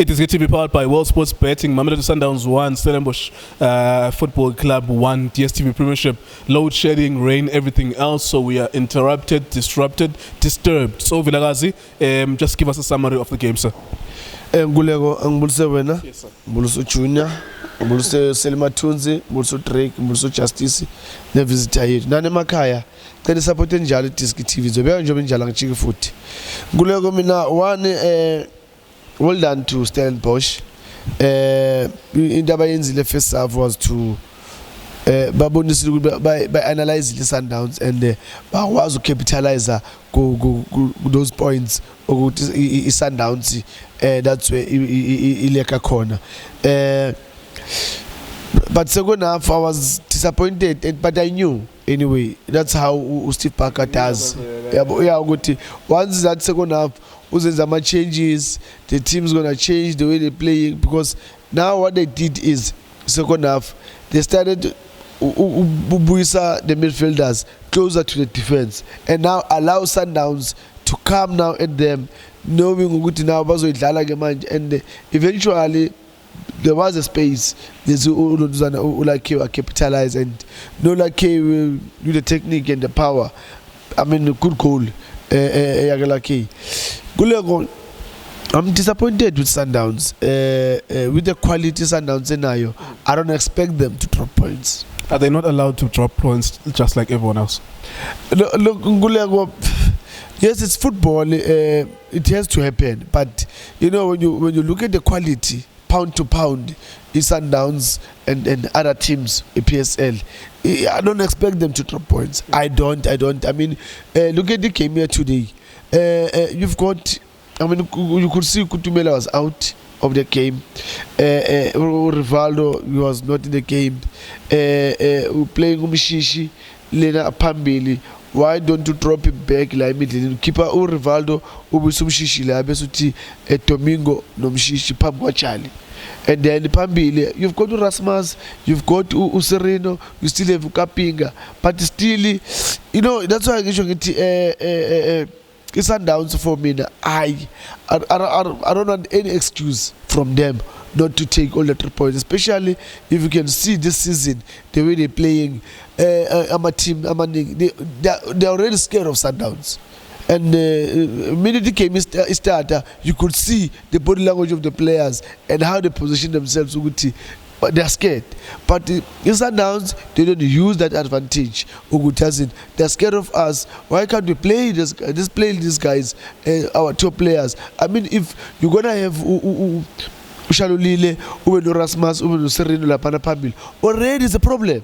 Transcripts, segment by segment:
It is going to be powered by World Sports Betting. Mendieta Sundowns 1, Stellenbosch Football Club 1, DSTV Premiership, load shedding, rain, everything else. So we are interrupted, disrupted, disturbed. Tso Vilakazi, just give us a summary of the game, sir. Ngulego ngibulise wena. Yes, sir. Ngibulise Junior, ngibulise Selma Thunzi, ngibulise Drake, ngibulise Justice ne visitor yethu. Nane emakhaya cela support njalo iDiskiTV. Zobeka njengoba njalo ngijike futhi. Ngulego mina one well done to Stellenbosch. Into abayenzile first half was to babonisa ukuthi by analyze the Sundowns and bakwazi ukcapitalize those points ukuthi iSundowns that's where ileka khona. But second half I was disappointed, but I knew anyway. That's how Steve Parker does. Yeah, ukuthi once that second half uzenza ama changes, the team's gonna change the way they play, because now what they did is second half they started bubuyisa the midfielders closer to the defense and now allow Sundowns to come now at them, knowing ukuthi now bazoyidlala ke manje, and eventually there was a space. There's Lakay capitalize, and no Lakay will do the technique and the power. I mean, a good goal. Lakay. I'm disappointed with Sundowns. With the quality Sundowns in Ayo, I don't expect them to drop points. Are they not allowed to drop points just like everyone else? Look, yes, it's football. It has to happen. But you know, when you look at the quality, pound to pound, Sundowns and other teams, PSL, I don't expect them to drop points. I don't. I mean, look at the game here today. You've got, I mean, you could see Kutumela was out of the game. Rivaldo was not in the game. Playing Umshishi, Lena Pambili. Why don't you drop him back like immediately? Keeper Rivaldo, Ubisumshishi, Labesuti, Domingo, Nomshishi, Pamwachali. And then Pambili, you've got Rasmus, you've got Userino, you still have Kapinga, but still, you know, that's why I get Sundowns for me. I don't want any excuse from them not to take all the 3 points, especially if you can see this season the way they're playing. I'm a team. They're already scared of Sundowns, and immediately came starter, you could see the body language of the players and how they position themselves. But they're scared. But in Sundowns, they don't use that advantage. They're scared of us. Why can't we play play these guys, our top players? I mean, if you're gonna have Ushalulile, Rasmus, Sereno, Lapana Pambil, already is a problem.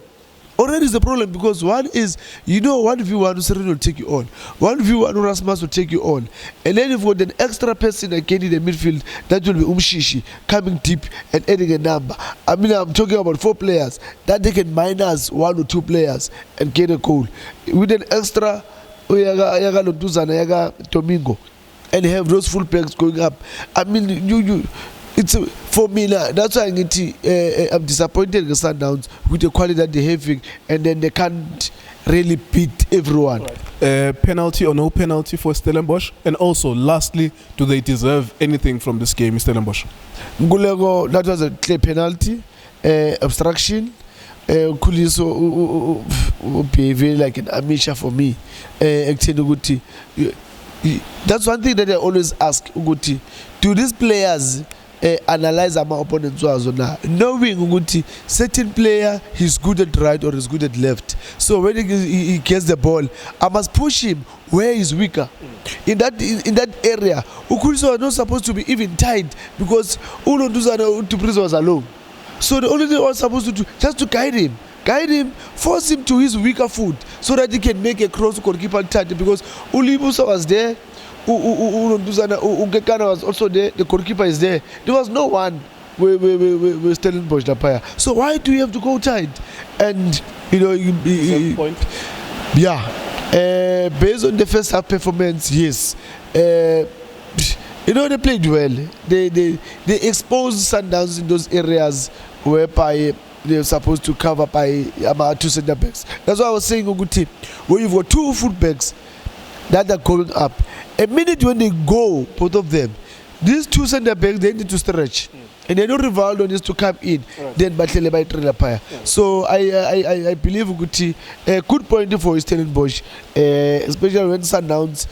Already is a problem, because one is, you know, 1v1 Sereno will take you on, 1v1 Rasmus will take you on, and then you've got an extra person again in the midfield that will be Umshishi coming deep and adding a number. I mean, I'm talking about 4 players that they can minus 1 or 2 players and get a goal with an extra Yaga Domingo and have those full backs going up. I mean, it's for me now. That's why I'm disappointed with Sundowns with the quality that they're having, and then they can't really beat everyone. Right. Penalty or no penalty for Stellenbosch? And also, lastly, do they deserve anything from this game, Stellenbosch? Ngulego, that was a clear penalty. Obstruction. Kuliso behaving like an Amisha for me. That's one thing that I always ask Uguti. Do these players analyze our opponents now, knowing Uguti certain player he's good at right or he's good at left, so when he gets the ball, I must push him where he's weaker. In that area, Ukuriso are not supposed to be even tied, because Ulonduzana Utupris was alone. So the only thing I was supposed to do just to guide him, force him to his weaker foot, so that he can make a cross goalkeeper touch, because Ulibusa was there. Ugekana was also there. The goalkeeper is there. There was no one with Stellenbosch Napaya. So why do you have to go tight? And you know, point. Yeah. Based on the first half performance, yes. You know, they played well. They exposed Sundowns in those areas whereby they're supposed to cover by 2 center backs. That's why I was saying, Uguti, when you've got 2 full backs that are going up, a minute when they go, both of them, these two centre backs, they need to stretch. And then Rivaldo needs to come in. Then Batlele by Trelapaya. So I believe Guti a good point for Stellenbosch, especially when Sundowns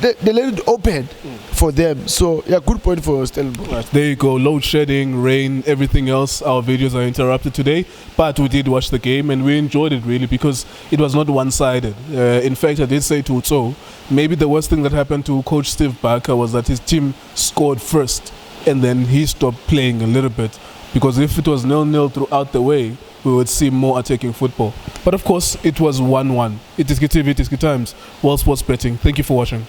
they let it open for them. So yeah, good point for Stellenbosch. Right, there you go. Load shedding, rain, everything else. Our videos are interrupted today, but we did watch the game and we enjoyed it really because it was not one-sided. In fact, I did say to Tso, maybe the worst thing that happened to Coach Steve Barker was that his team scored first and then he stopped playing a little bit, because if it was 0-0 throughout the way, we would see more attacking football. But of course, it was 1-1. iDiskiTV, Diski Times, World Sports Betting. Thank you for watching.